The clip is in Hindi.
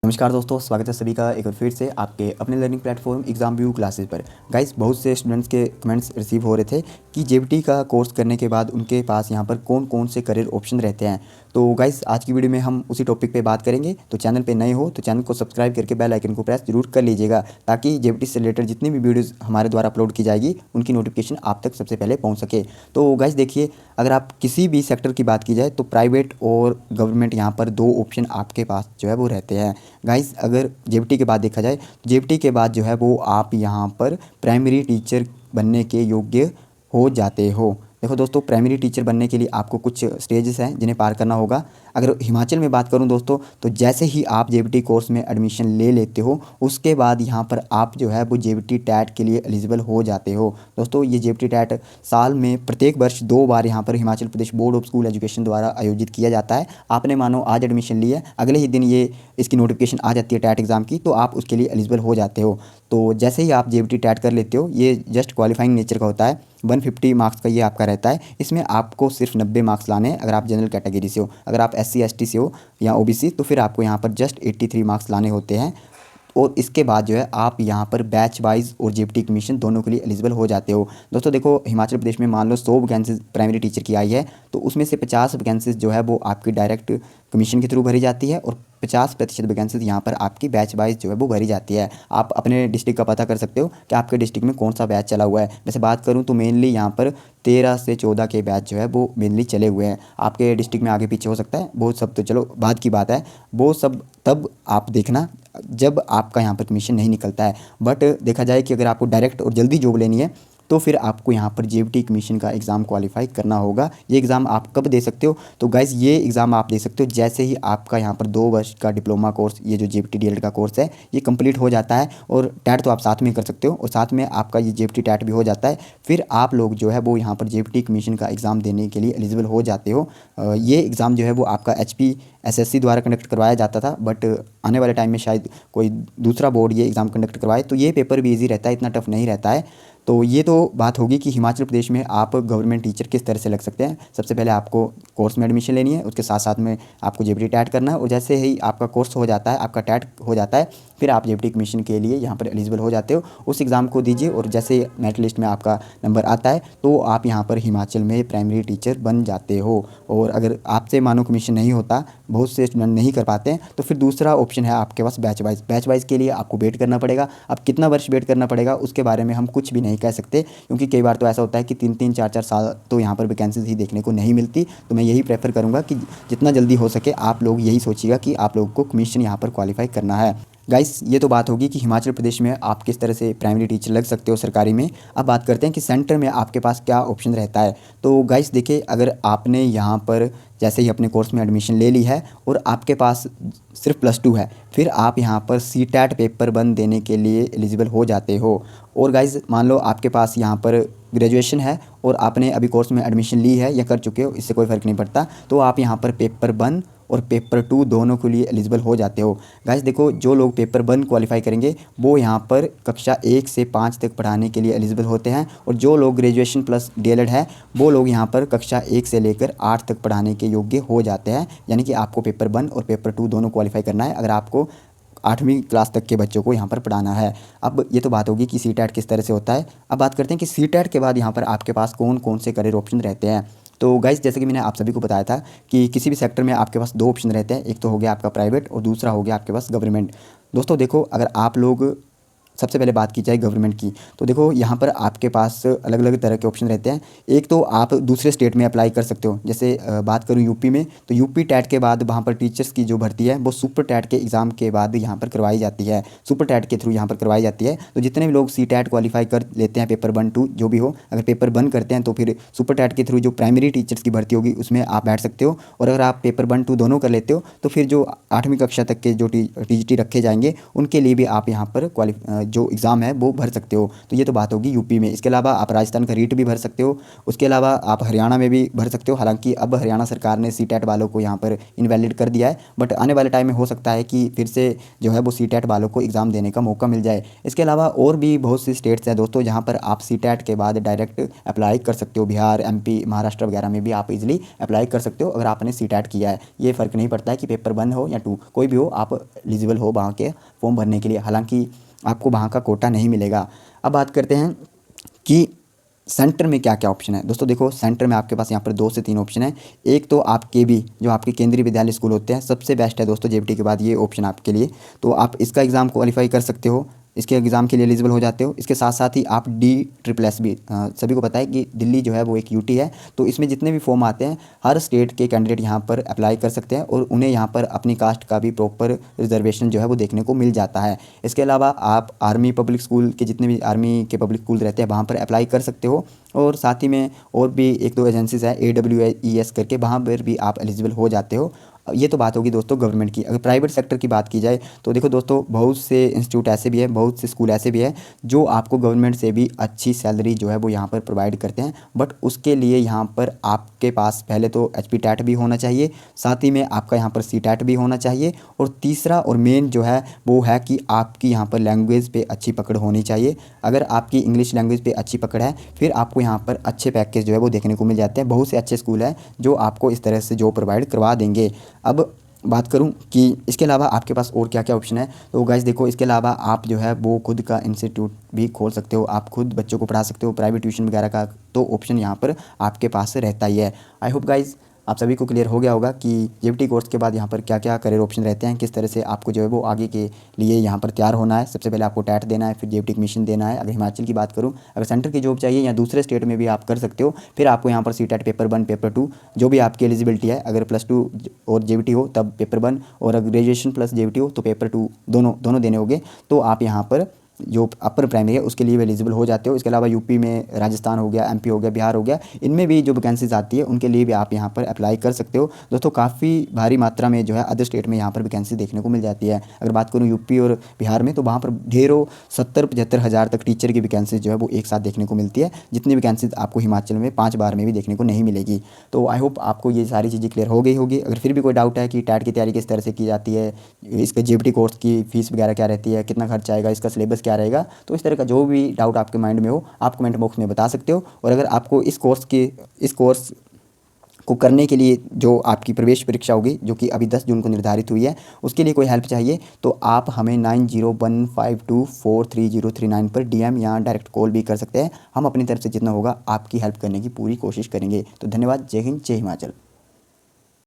नमस्कार दोस्तों, स्वागत है सभी का एक बार फिर से आपके अपने learning platform exam view classes पर। गाइस, बहुत से स्टूडेंट्स के कमेंट्स रिसीव हो रहे थे कि जेबीटी का कोर्स करने के बाद उनके पास यहाँ पर कौन कौन से करियर ऑप्शन रहते हैं। तो गाइस, आज की वीडियो में हम उसी टॉपिक पे बात करेंगे। तो चैनल पे नए हो तो चैनल को सब्सक्राइब करके बेल आइकन को प्रेस जरूर कर लीजिएगा, ताकि जेबीटी से रिलेटेड जितनी भी वीडियोज़ हमारे द्वारा अपलोड की जाएगी उनकी नोटिफिकेशन आप तक सबसे पहले पहुँच सके। तो गाइस देखिए, अगर आप किसी भी सेक्टर की बात की जाए तो प्राइवेट और गवर्नमेंट यहाँ पर दो ऑप्शन आपके पास जो है वो रहते हैं। गाइस, अगर जेबीटी के बाद देखा जाए तो जेबीटी के बाद जो है वो आप यहाँ पर प्राइमरी टीचर बनने के योग्य हो जाते हो। देखो दोस्तों, प्राइमरी टीचर बनने के लिए आपको कुछ स्टेजेस हैं जिन्हें पार करना होगा। अगर हिमाचल में बात करूं दोस्तों, तो जैसे ही आप जेबीटी कोर्स में एडमिशन ले लेते हो उसके बाद यहाँ पर आप जो है वो जेबीटी टैट के लिए एलिजिबल हो जाते हो। दोस्तों, ये जेबीटी टैट साल में प्रत्येक वर्ष 2 बार यहाँ पर Himachal Pradesh board of school education द्वारा आयोजित किया जाता है। आपने मानो आज एडमिशन लिया, अगले ही दिन ये इसकी नोटिफिकेशन आ जाती है टैट एग्ज़ाम की, तो आप उसके लिए एलिजिबल हो जाते हो। तो जैसे ही आप जेबीटी टैट कर लेते हो, ये जस्ट क्वालिफाइंग नेचर का होता है। 150 मार्क्स का ये आपका रहता है। इसमें आपको सिर्फ 90 मार्क्स लाने हैं अगर आप जनरल कैटेगरी से हो। अगर आप SC ST से हो या OBC तो फिर आपको यहाँ पर जस्ट 83 मार्क्स लाने होते हैं। और इसके बाद जो है आप यहाँ पर बैच वाइज और जेबीटी कमीशन दोनों के लिए एलिजिबल हो जाते हो। दोस्तों देखो, हिमाचल प्रदेश में मान लो 100 वैकेंसीज प्राइमरी टीचर की आई है, तो उसमें से 50 वैकेंसीज जो है वो आपकी डायरेक्ट कमीशन के थ्रू भरी जाती है और 50% वैकेंसीज यहाँ पर आपकी बैच वाइज जो है वो भरी जाती है। आप अपने डिस्ट्रिक्ट का पता कर सकते हो कि आपके डिस्ट्रिक्ट में कौन सा बैच चला हुआ है। वैसे बात करूँ तो मेनली यहाँ पर 13 से 14 के बैच जो है वो मेनली चले हुए हैं। आपके डिस्ट्रिक्ट में आगे पीछे हो सकता है, वो सब तो चलो बाद की बात है। वो सब तब आप देखना जब आपका यहाँ पर कमीशन नहीं निकलता है। बट देखा जाए कि अगर आपको डायरेक्ट और जल्दी जॉब लेनी है तो फिर आपको यहाँ पर जेबीटी कमीशन का एग्ज़ाम क्वालिफाई करना होगा। ये एग्ज़ाम आप कब दे सकते हो? तो गाइज़, ये एग्ज़ाम आप दे सकते हो जैसे ही आपका यहाँ पर 2 वर्ष का डिप्लोमा कोर्स, ये जो जेबीटी डीएलएड का कोर्स है, ये कंप्लीट हो जाता है। और टैट तो आप साथ में कर सकते हो और साथ में आपका ये जेबीटी टैट भी हो जाता है। फिर आप लोग जो है वो यहाँ पर जेबीटी कमीशन का एग्ज़ाम देने के लिए एलिजिबल हो जाते हो। ये एग्ज़ाम जो है वो आपका HPSSC द्वारा कंडक्ट करवाया जाता था, बट आने वाले टाइम में शायद कोई दूसरा बोर्ड ये एग्ज़ाम कंडक्ट करवाए, तो ये पेपर भी ईजी रहता है, इतना टफ नहीं रहता है। तो ये तो बात होगी कि हिमाचल प्रदेश में आप गवर्नमेंट टीचर किस तरह से लग सकते हैं। सबसे पहले आपको कोर्स में एडमिशन लेनी है, उसके साथ साथ में आपको जेबीटी टैट करना है, और जैसे ही आपका कोर्स हो जाता है, आपका टैट हो जाता है, फिर आप जेबीटी कमीशन के लिए यहाँ पर एलिजिबल हो जाते हो। उस एग्ज़ाम को दीजिए और जैसे मेरिट लिस्ट में आपका नंबर आता है तो आप यहाँ पर हिमाचल में प्राइमरी टीचर बन जाते हो। और अगर आपसे मानो कमीशन नहीं होता, बहुत से स्टूडेंट नहीं कर पाते हैं, तो फिर दूसरा ऑप्शन है आपके पास बैच वाइज। बैच वाइज के लिए आपको वेट करना पड़ेगा। अब कितना वर्ष वेट करना पड़ेगा उसके बारे में हम कुछ भी नहीं कह सकते, क्योंकि कई बार तो ऐसा होता है कि 3-3 4-4 साल तो यहाँ पर वैकेंसीज ही देखने को नहीं मिलती। तो मैं यही प्रेफर करूँगा कि जितना जल्दी हो सके आप लोग यही सोचिएगा कि आप लोगों को कमीशन यहाँ पर क्वालिफाई करना है। गाइस, ये तो बात होगी कि हिमाचल प्रदेश में आप किस तरह से प्राइमरी टीचर लग सकते हो सरकारी में। अब बात करते हैं कि सेंटर में आपके पास क्या ऑप्शन रहता है। तो गाइस देखिए, अगर आपने यहाँ पर जैसे ही अपने कोर्स में एडमिशन ले ली है और आपके पास सिर्फ +2 है, फिर आप यहाँ पर CTET पेपर 1 देने के लिए एलिजिबल हो जाते हो। और गाइस, मान लो आपके पास यहाँ पर ग्रेजुएशन है और आपने अभी कोर्स में एडमिशन ली है या कर चुके हो, इससे कोई फ़र्क नहीं पड़ता, तो आप यहाँ पर पेपर 1 और पेपर 2 दोनों के लिए एलिजिबल हो जाते हो। गाइस देखो, जो लोग पेपर 1 क्वालिफाई करेंगे वो यहाँ पर कक्षा 1 से 5 तक पढ़ाने के लिए एलिजिबल होते हैं, और जो लोग ग्रेजुएशन प्लस डीएलएड है वो लोग यहाँ पर कक्षा 1 से लेकर 8 तक पढ़ाने के योग्य हो जाते हैं। यानी कि आपको पेपर 1 और पेपर 2 दोनों क्वालिफाई करना है अगर आपको 8वीं क्लास तक के बच्चों को यहाँ पर पढ़ाना है। अब ये तो बात होगी कि CTET किस तरह से होता है। अब बात करते हैं कि CTET के बाद यहाँ पर आपके पास कौन कौन से करियर ऑप्शन रहते हैं। तो गाइस, जैसे कि मैंने आप सभी को बताया था कि किसी भी सेक्टर में आपके पास 2 ऑप्शन रहते हैं। एक तो हो गया आपका प्राइवेट और दूसरा हो गया आपके पास गवर्नमेंट। दोस्तों देखो, अगर आप लोग सबसे पहले बात की जाए गवर्नमेंट की, तो देखो यहाँ पर आपके पास अलग अलग तरह के ऑप्शन रहते हैं। एक तो आप दूसरे स्टेट में अप्लाई कर सकते हो। जैसे बात करूँ यूपी में, तो यूपी टैट के बाद वहाँ पर टीचर्स की जो भर्ती है वो सुपर टैट के एग्ज़ाम के बाद यहाँ पर करवाई जाती है, सुपर टैट के थ्रू यहाँ पर करवाई जाती है। तो जितने भी लोग CTET क्वालिफाई कर लेते हैं, पेपर 1 2 जो भी हो, अगर पेपर 1 करते हैं तो फिर सुपर टैट के थ्रू जो प्राइमरी टीचर्स की भर्ती होगी उसमें आप बैठ सकते हो। और अगर आप पेपर 1 2 दोनों कर लेते हो तो फिर जो 8वीं कक्षा तक के जो TGT रखे जाएंगे उनके लिए भी आप यहाँ पर जो एग्ज़ाम है वो भर सकते हो। तो ये तो बात होगी यूपी में। इसके अलावा आप राजस्थान का रीट भी भर सकते हो। उसके अलावा आप हरियाणा में भी भर सकते हो। हालांकि अब हरियाणा सरकार ने सीटेट वालों को यहाँ पर इनवैलिड कर दिया है, बट आने वाले टाइम में हो सकता है कि फिर से जो है वो सीटेट वालों को एग्ज़ाम देने का मौका मिल जाए। इसके अलावा और भी बहुत सी स्टेट्स हैं दोस्तों जहाँ पर आप सीटेट के बाद डायरेक्ट अप्लाई कर सकते हो। बिहार, एमपी, महाराष्ट्र वगैरह में भी आप इजीली अप्लाई कर सकते हो अगर आपने सीटेट किया है। ये फ़र्क नहीं पड़ता है कि पेपर 1 हो या 2, कोई भी हो, आप एलिजिबल हो वहाँ के फॉर्म भरने के लिए। हालांकि आपको वहाँ का कोटा नहीं मिलेगा। अब बात करते हैं कि सेंटर में क्या क्या ऑप्शन है। दोस्तों देखो, सेंटर में आपके पास यहाँ पर 2 से 3 ऑप्शन है। एक तो आप केबी, जो आपके केंद्रीय विद्यालय स्कूल होते हैं, सबसे बेस्ट है दोस्तों जेबीटी के बाद ये ऑप्शन आपके लिए। तो आप इसका एग्ज़ाम क्वालिफाई कर सकते हो, इसके एग्ज़ाम के लिए एलिजिबल हो जाते हो। इसके साथ साथ ही आप DSSS भी, सभी को पता है कि दिल्ली जो है वो एक यूटी है, तो इसमें जितने भी फॉर्म आते हैं हर स्टेट के कैंडिडेट यहाँ पर अप्लाई कर सकते हैं और उन्हें यहाँ पर अपनी कास्ट का भी प्रॉपर रिजर्वेशन जो है वो देखने को मिल जाता है। इसके अलावा आप आर्मी पब्लिक स्कूल के, जितने भी आर्मी के पब्लिक स्कूल रहते हैं वहाँ पर अप्लाई कर सकते हो। और साथ ही में और भी 1-2 एजेंसीज़ है AWES करके, वहाँ पर भी आप एलिजिबल हो जाते हो। ये तो बात होगी दोस्तों गवर्नमेंट की। अगर प्राइवेट सेक्टर की बात की जाए तो देखो दोस्तों, बहुत से इंस्टीट्यूट ऐसे भी हैं, बहुत से स्कूल ऐसे भी हैं जो आपको गवर्नमेंट से भी अच्छी सैलरी जो है वो यहाँ पर प्रोवाइड करते हैं। बट उसके लिए यहाँ पर आपके पास पहले तो HP-TET भी होना चाहिए, साथ ही में आपका यहाँ पर CTET भी होना चाहिए, और तीसरा और मेन जो है वो है कि आपकी यहाँ पर लैंग्वेज पे अच्छी पकड़ होनी चाहिए। अगर आपकी इंग्लिश लैंग्वेज पे अच्छी पकड़ है, फिर आपको यहाँ पर अच्छे पैकेज जो है वो देखने को मिल जाते हैं। बहुत से अच्छे स्कूल हैं जो आपको इस तरह से जॉब प्रोवाइड करवा देंगे। अब बात करूं कि इसके अलावा आपके पास और क्या क्या ऑप्शन है, तो गाइस देखो, इसके अलावा आप जो है वो खुद का इंस्टीट्यूट भी खोल सकते हो, आप खुद बच्चों को पढ़ा सकते हो, प्राइवेट ट्यूशन वगैरह का तो ऑप्शन यहाँ पर आपके पास रहता ही है। आई होप गाइस आप सभी को क्लियर हो गया होगा कि जेबीटी कोर्स के बाद यहाँ पर क्या क्या करियर ऑप्शन रहते हैं, किस तरह से आपको जो है वो आगे के लिए यहाँ पर तैयार होना है। सबसे पहले आपको टेट देना है, फिर जेबीटी मिशन देना है। अगर हिमाचल की बात करूँ, अगर सेंटर की जॉब चाहिए या दूसरे स्टेट में भी आप कर सकते हो, फिर आपको यहाँ पर सीटेट पेपर 1, पेपर 2 जो भी आपकी एलिजिबिलिटी है, अगर +2 और जेबीटी हो तब पेपर 1, और अगर ग्रेजुएशन प्लस जेबीटी हो तो पेपर 2 दोनों देने होंगे। तो आप यहाँ पर जो अपर प्राइमरी है उसके लिए एलिजिबल हो जाते हो। इसके अलावा यूपी में राजस्थान हो गया, MP हो गया, बिहार हो गया, इनमें भी जो वैकेंसीज आती है उनके लिए भी आप यहाँ पर अप्लाई कर सकते हो। दोस्तों काफ़ी भारी मात्रा में जो है अदर स्टेट में यहाँ पर वैकेंसी देखने को मिल जाती है। अगर बात करूँ यूपी और बिहार में, तो वहाँ पर ढेरों 70-75 हज़ार तक टीचर की वैकेंसीज जो है वो एक साथ देखने को मिलती है, जितनी वैकेंसीज आपको हिमाचल में 5 बार में भी देखने को नहीं मिलेगी। तो आई होप आपको ये सारी चीज़ें क्लियर हो गई होगी। अगर फिर भी कोई डाउट है कि टेट की तैयारी किस तरह से की जाती है, इसके जेबीटी कोर्स की फ़ीस वगैरह क्या रहती है, कितना खर्च आएगा, इसका सिलेबस क्या रहेगा, तो इस तरह का जो भी डाउट आपके माइंड में हो आप कमेंट बॉक्स में बता सकते हो। और अगर आपको इस कोर्स को करने के लिए जो आपकी प्रवेश परीक्षा होगी, जो कि अभी 10 जून को निर्धारित हुई है, उसके लिए कोई हेल्प चाहिए तो आप हमें 9015243039 पर DM या डायरेक्ट कॉल भी कर सकते हैं। हम अपनी तरफ से जितना होगा आपकी हेल्प करने की पूरी कोशिश करेंगे। तो धन्यवाद। जय हिंद, जय हिमाचल।